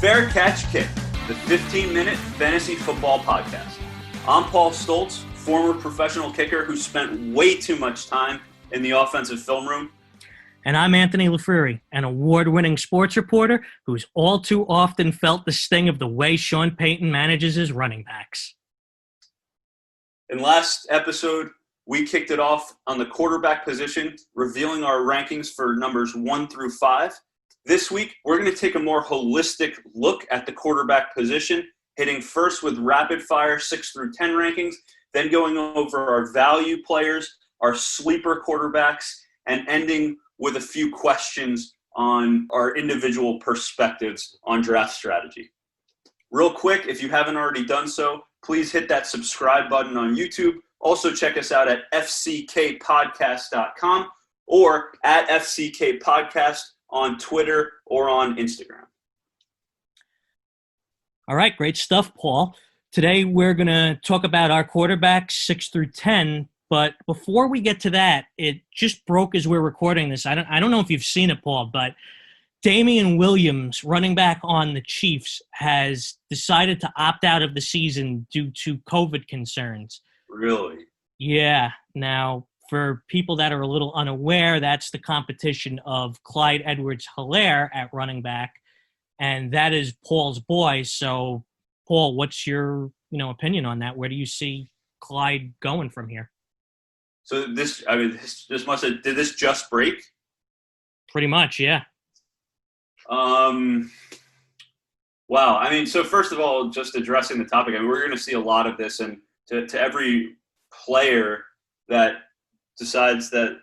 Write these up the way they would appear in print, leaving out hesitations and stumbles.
Fair Catch Kick, the 15-minute fantasy football podcast. I'm Paul Stoltz, former professional kicker who spent way too much time in the offensive film room. And I'm Anthony Lifrieri, an award-winning sports reporter who's all too often felt the sting of the way Sean Payton manages his running backs. In last episode, we kicked it off on the quarterback position, revealing our rankings for numbers 1 through 5. This week, we're going to take a more holistic look at the quarterback position, hitting first with rapid-fire 6 through 10 rankings, then going over our value players, our sleeper quarterbacks, and ending with a few questions on our individual perspectives on draft strategy. Real quick, if you haven't already done so, please hit that subscribe button on YouTube. Also check us out at fckpodcast.com or at fckpodcast on Twitter or on Instagram. All right, great stuff, Paul. Today we're going to talk about our quarterbacks 6 through 10. But before we get to that, it just broke as we're recording this. I don't know if you've seen it, Paul, but Damian Williams, running back on the Chiefs, has decided to opt out of the season due to COVID concerns. Really? Yeah. Now, for people that are a little unaware, that's the competition of Clyde Edwards-Helaire at running back, and that is Paul's boy. So, Paul, what's your opinion on that? Where do you see Clyde going from here? So this must have, did this just break? Pretty much, yeah. Wow. So first of all, just addressing the topic, we're going to see a lot of this, and to every player that decides that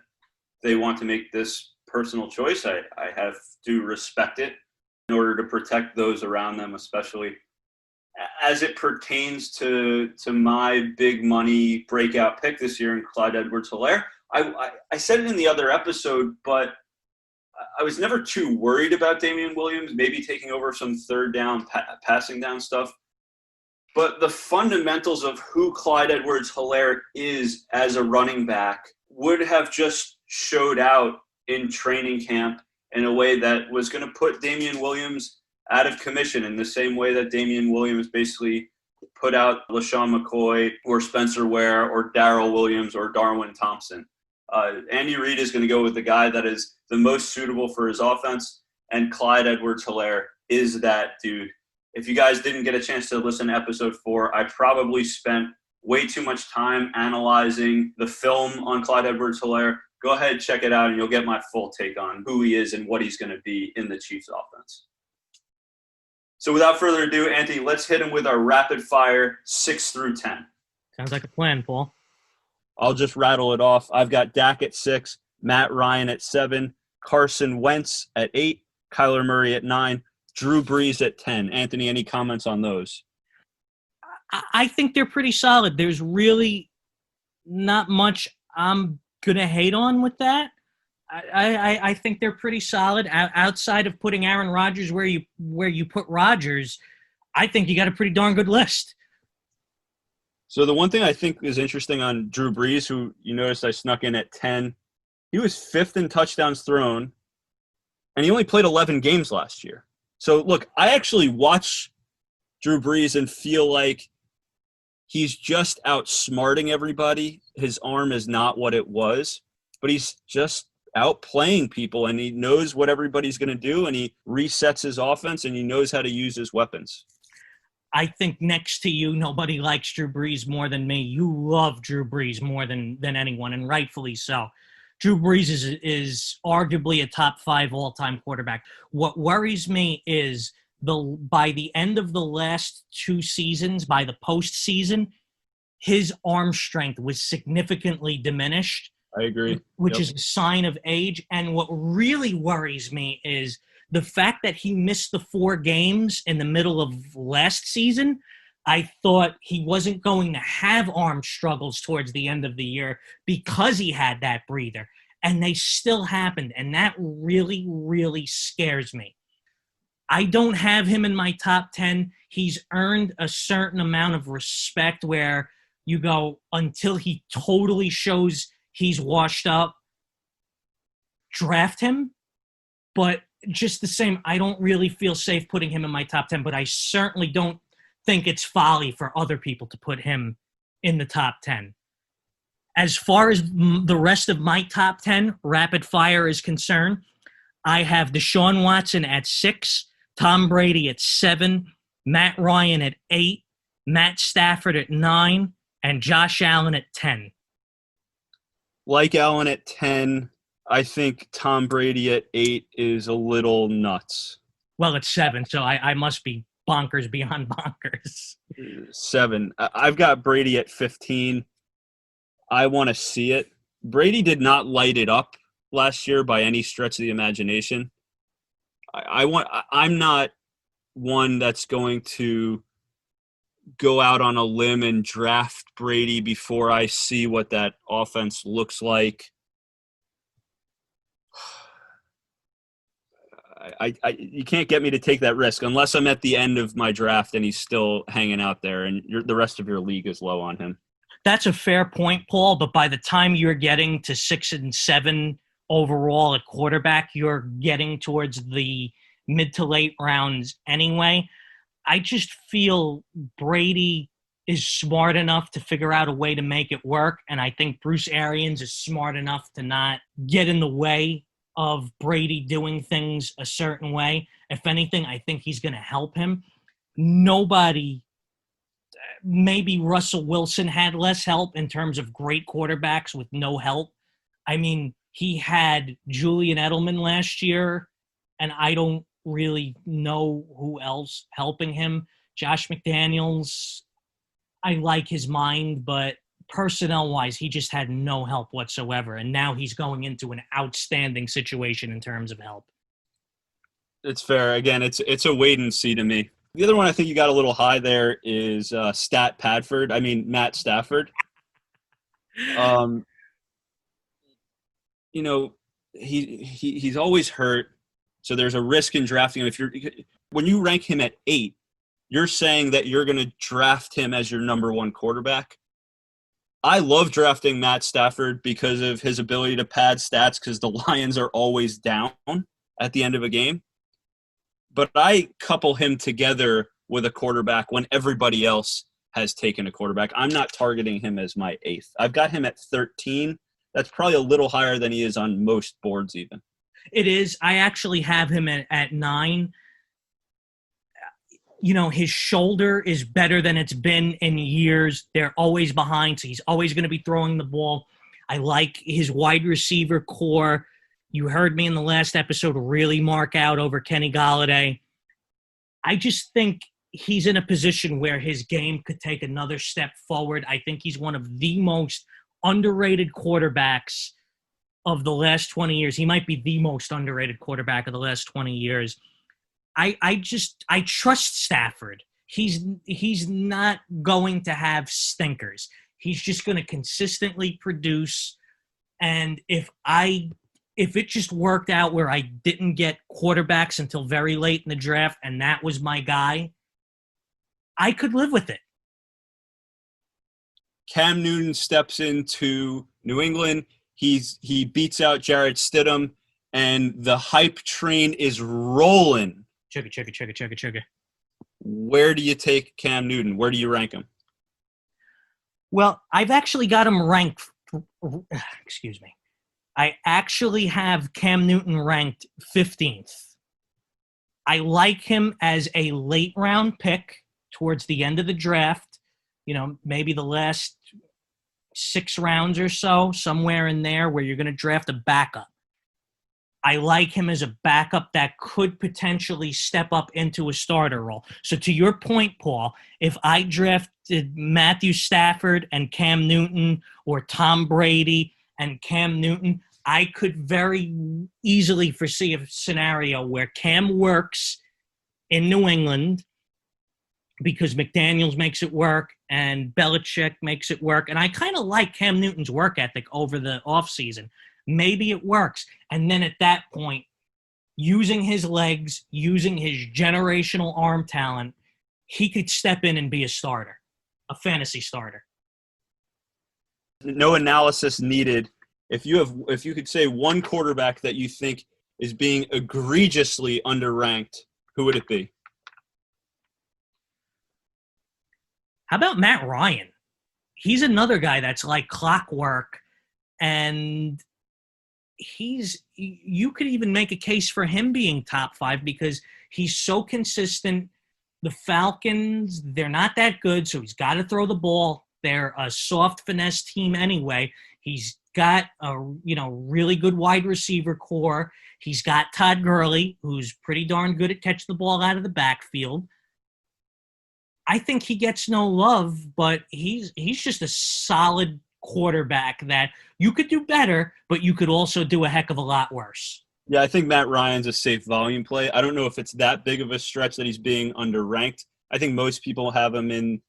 they want to make this personal choice, I have to respect it in order to protect those around them, especially as it pertains to my big money breakout pick this year in Clyde Edwards-Helaire. I said it in the other episode, but I was never too worried about Damian Williams, maybe taking over some third down, passing down stuff. But the fundamentals of who Clyde Edwards-Helaire is as a running back would have just showed out in training camp in a way that was going to put Damian Williams out of commission, in the same way that Damian Williams basically put out LaShawn McCoy or Spencer Ware or Darrell Williams or Darwin Thompson. Andy Reid is going to go with the guy that is the most suitable for his offense, and Clyde Edwards-Helaire is that dude. If you guys didn't get a chance to listen to episode 4, I probably spent way too much time analyzing the film on Clyde Edwards-Helaire. Go ahead, check it out, and you'll get my full take on who he is and what he's going to be in the Chiefs offense. So without further ado, Anthony, let's hit him with our rapid fire 6 through 10. Sounds like a plan, Paul. I'll just rattle it off. I've got Dak at 6, Matt Ryan at 7, Carson Wentz at 8, Kyler Murray at 9, Drew Brees at 10. Anthony, any comments on those? I think they're pretty solid. There's really not much I'm going to hate on with that. I think they're pretty solid. Outside of putting Aaron Rodgers where you put Rodgers, I think you got a pretty darn good list. So the one thing I think is interesting on Drew Brees, who you noticed I snuck in at 10, he was 5th in touchdowns thrown, and he only played 11 games last year. So, look, I actually watch Drew Brees and feel like he's just outsmarting everybody. His arm is not what it was, but he's just outplaying people, and he knows what everybody's going to do, and he resets his offense, and he knows how to use his weapons. I think next to you, nobody likes Drew Brees more than me. You love Drew Brees more than anyone, and rightfully so. Drew Brees is arguably a top 5 all-time quarterback. What worries me is by the end of the last 2 seasons, by the postseason, his arm strength was significantly diminished. I agree. Which is a sign of age. And what really worries me is the fact that he missed the 4 games in the middle of last season. I thought he wasn't going to have arm struggles towards the end of the year because he had that breather. And they still happened. And that really, really scares me. I don't have him in my top 10. He's earned a certain amount of respect where you go until he totally shows he's washed up, draft him. But just the same, I don't really feel safe putting him in my top 10, but I certainly don't think it's folly for other people to put him in the top 10. As far as the rest of my top 10 rapid fire is concerned, I have Deshaun Watson at 6, Tom Brady at 7, Matt Ryan at 8, Matt Stafford at 9, and Josh Allen at 10. Like Allen at 10, I think Tom Brady at 8 is a little nuts. Well, it's 7, so I must be bonkers beyond bonkers. 7. I've got Brady at 15. I want to see it. Brady did not light it up last year by any stretch of the imagination. I'm not one that's going to go out on a limb and draft Brady before I see what that offense looks like. You can't get me to take that risk unless I'm at the end of my draft and he's still hanging out there and the rest of your league is low on him. That's a fair point, Paul, but by the time you're getting to 6 and 7 overall at quarterback, you're getting towards the mid to late rounds anyway. I just feel Brady is smart enough to figure out a way to make it work, and I think Bruce Arians is smart enough to not get in the way of Brady doing things a certain way. If anything, I think he's going to help him. Maybe Russell Wilson had less help in terms of great quarterbacks with no help. I mean, he had Julian Edelman last year, and I don't really know who else helping him. Josh McDaniels, I like his mind, but personnel-wise, he just had no help whatsoever, and now he's going into an outstanding situation in terms of help. It's fair. Again, it's a wait and see to me. The other one I think you got a little high there is Matt Stafford. He's always hurt, so there's a risk in drafting him. When you rank him at 8, you're saying that you're going to draft him as your number 1 quarterback. I love drafting Matt Stafford because of his ability to pad stats because the Lions are always down at the end of a game. But I couple him together with a quarterback when everybody else has taken a quarterback. I'm not targeting him as my 8th. I've got him at 13. That's probably a little higher than he is on most boards even. It is. I actually have him at 9. You know, his shoulder is better than it's been in years. They're always behind, so he's always going to be throwing the ball. I like his wide receiver core. You heard me in the last episode really mark out over Kenny Golladay. I just think he's in a position where his game could take another step forward. I think he's one of the most underrated quarterbacks of the last 20 years. He might be the most underrated quarterback of the last 20 years. I trust Stafford. He's not going to have stinkers. He's just going to consistently produce. And if it just worked out where I didn't get quarterbacks until very late in the draft and that was my guy, I could live with it. Cam Newton steps into New England. He beats out Jarrett Stidham, and the hype train is rolling. Chugga. Where do you take Cam Newton? Where do you rank him? Well, I've actually got him ranked. Excuse me. I actually have Cam Newton ranked 15th. I like him as a late round pick towards the end of the draft. You know, maybe the last 6 rounds or so, somewhere in there where you're going to draft a backup. I like him as a backup that could potentially step up into a starter role. So to your point, Paul, if I drafted Matthew Stafford and Cam Newton or Tom Brady and Cam Newton, I could very easily foresee a scenario where Cam works in New England because McDaniels makes it work and Belichick makes it work. And I kind of like Cam Newton's work ethic over the offseason. Maybe it works. And then at that point, using his legs, using his generational arm talent, he could step in and be a starter, a fantasy starter. No analysis needed. If you could say one quarterback that you think is being egregiously underranked, who would it be? How about Matt Ryan? He's another guy that's like clockwork, and you could even make a case for him being top 5 because he's so consistent. The Falcons, they're not that good, so he's got to throw the ball. They're a soft finesse team anyway. He's got a really good wide receiver core. He's got Todd Gurley, who's pretty darn good at catching the ball out of the backfield. I think he gets no love, but he's just a solid quarterback that you could do better, but you could also do a heck of a lot worse. Yeah, I think Matt Ryan's a safe volume play. I don't know if it's that big of a stretch that he's being underranked. I think most people have him in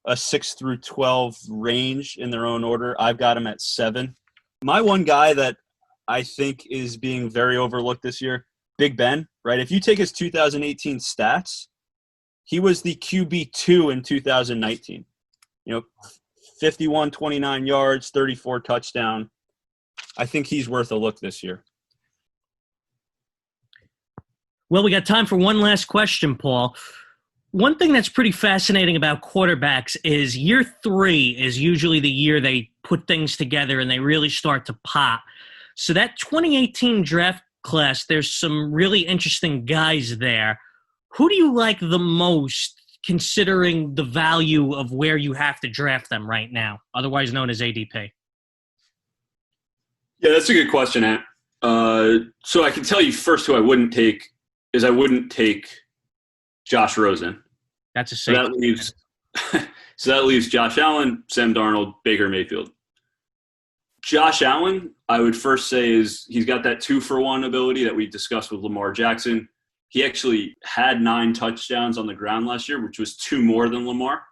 a 6 through 12 range in their own order. I've got him at 7. My one guy that I think is being very overlooked this year, Big Ben, right? If you take his 2018 stats, he was the QB2 in 2019. 51, 29 yards, 34 touchdown. I think he's worth a look this year. Well, we got time for one last question, Paul. One thing that's pretty fascinating about quarterbacks is year 3 is usually the year they put things together and they really start to pop. So that 2018 draft class, there's some really interesting guys there. Who do you like the most considering the value of where you have to draft them right now, otherwise known as ADP? Yeah, that's a good question, Ant. So I can tell you first who I wouldn't take is I wouldn't take Josh Rosen. That's a safe. So that leaves Josh Allen, Sam Darnold, Baker Mayfield. Josh Allen, I would first say he's got that 2-for-1 ability that we discussed with Lamar Jackson. He actually had 9 touchdowns on the ground last year, which was 2 more than Lamar.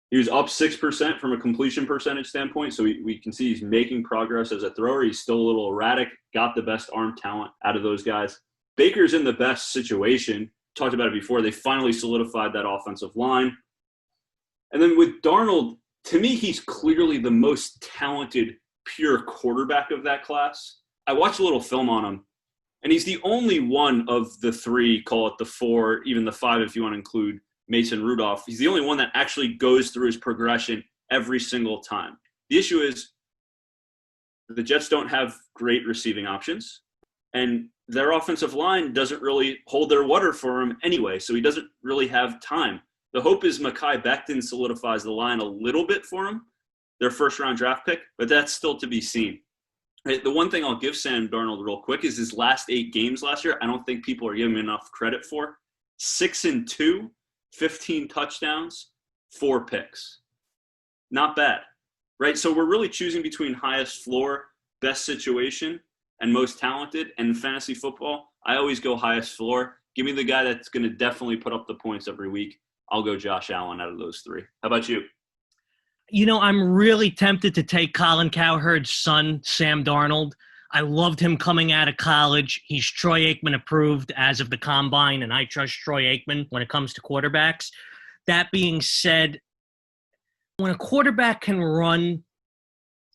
He was up 6% from a completion percentage standpoint, so we can see he's making progress as a thrower. He's still a little erratic, got the best arm talent out of those guys. Baker's in the best situation. Talked about it before. They finally solidified that offensive line. And then with Darnold, to me, he's clearly the most talented pure quarterback of that class. I watched a little film on him, and he's the only one of the 3, call it the 4, even the 5 if you want to include Mason Rudolph. He's the only one that actually goes through his progression every single time. The issue is the Jets don't have great receiving options, and their offensive line doesn't really hold their water for him anyway, so he doesn't really have time. The hope is Mekhi Becton solidifies the line a little bit for him, their first-round draft pick, but that's still to be seen. The one thing I'll give Sam Darnold real quick is his last 8 games last year, I don't think people are giving him enough credit for. 6-2, 15 touchdowns, 4 picks. Not bad, right? So we're really choosing between highest floor, best situation, and most talented. And in fantasy football, I always go highest floor. Give me the guy that's going to definitely put up the points every week. I'll go Josh Allen out of those 3. How about you? I'm really tempted to take Colin Cowherd's son, Sam Darnold. I loved him coming out of college. He's Troy Aikman approved as of the combine, and I trust Troy Aikman when it comes to quarterbacks. That being said, when a quarterback can run,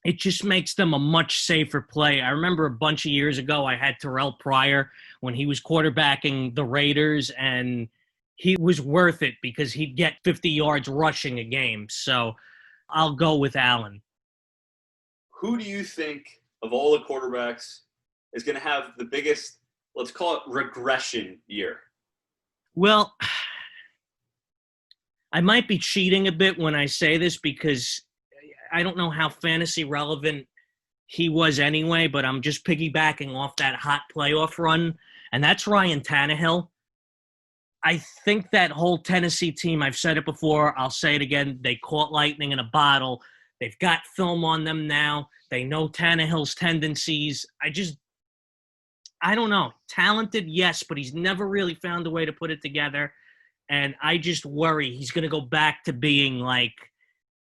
it just makes them a much safer play. I remember a bunch of years ago, I had Terrell Pryor when he was quarterbacking the Raiders, and he was worth it because he'd get 50 yards rushing a game. So I'll go with Allen. Who do you think of all the quarterbacks is going to have the biggest, let's call it regression year? Well, I might be cheating a bit when I say this because I don't know how fantasy relevant he was anyway, but I'm just piggybacking off that hot playoff run, and that's Ryan Tannehill. I think that whole Tennessee team, I've said it before, I'll say it again, they caught lightning in a bottle. They've got film on them now. They know Tannehill's tendencies. I don't know. Talented, yes, but he's never really found a way to put it together. And I just worry he's going to go back to being like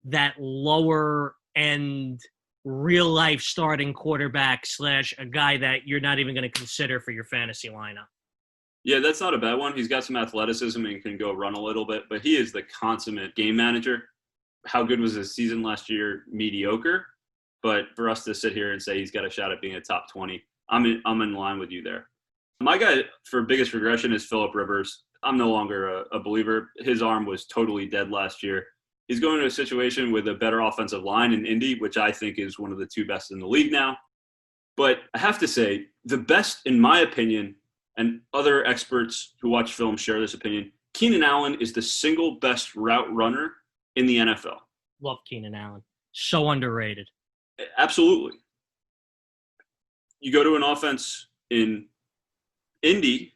that lower end real life starting quarterback / a guy that you're not even going to consider for your fantasy lineup. Yeah, that's not a bad one. He's got some athleticism and can go run a little bit, but he is the consummate game manager. How good was his season last year? Mediocre. But for us to sit here and say he's got a shot at being a top 20, I'm in line with you there. My guy for biggest regression is Phillip Rivers. I'm no longer a believer. His arm was totally dead last year. He's going to a situation with a better offensive line in Indy, which I think is one of the 2 best in the league now. But I have to say, the best, in my opinion, and other experts who watch film share this opinion, Keenan Allen is the single best route runner in the NFL. Love Keenan Allen. So underrated. Absolutely. You go to an offense in Indy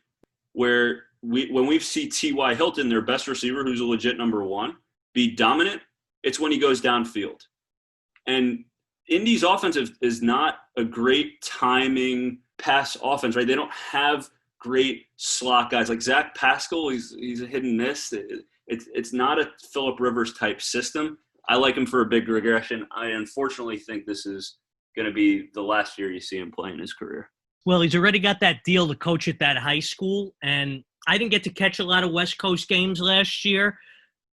where when we see T.Y. Hilton, their best receiver, who's a legit number 1, be dominant, it's when he goes downfield. And Indy's offense is not a great timing pass offense, right? They don't have great slot guys. Like Zach Pascal, he's a hit and miss. It's not a Phillip Rivers type system. I like him for a big regression. I unfortunately think this is going to be the last year you see him play in his career. Well, he's already got that deal to coach at that high school, and I didn't get to catch a lot of West Coast games last year,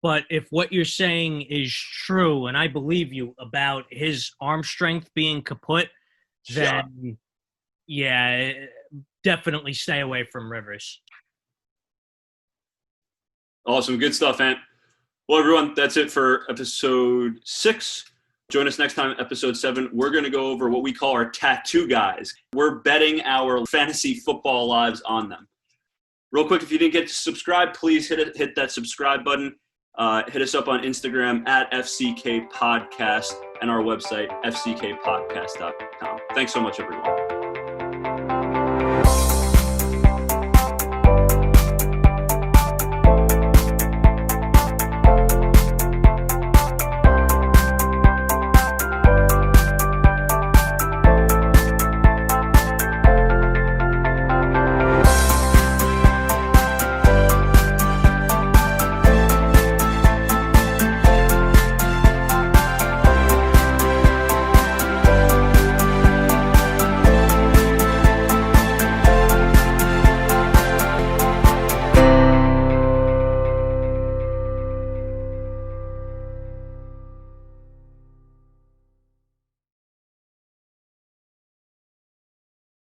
but if what you're saying is true, and I believe you about his arm strength being kaput, then yeah, definitely stay away from Rivers. Awesome. Good stuff, Ant. Well, everyone, that's it for episode 6. Join us next time, episode 7. We're going to go over what we call our tattoo guys. We're betting our fantasy football lives on them. Real quick, if you didn't get to subscribe, please hit that subscribe button. Hit us up on Instagram at FCK Podcast and our website, fckpodcast.com. Thanks so much, everyone.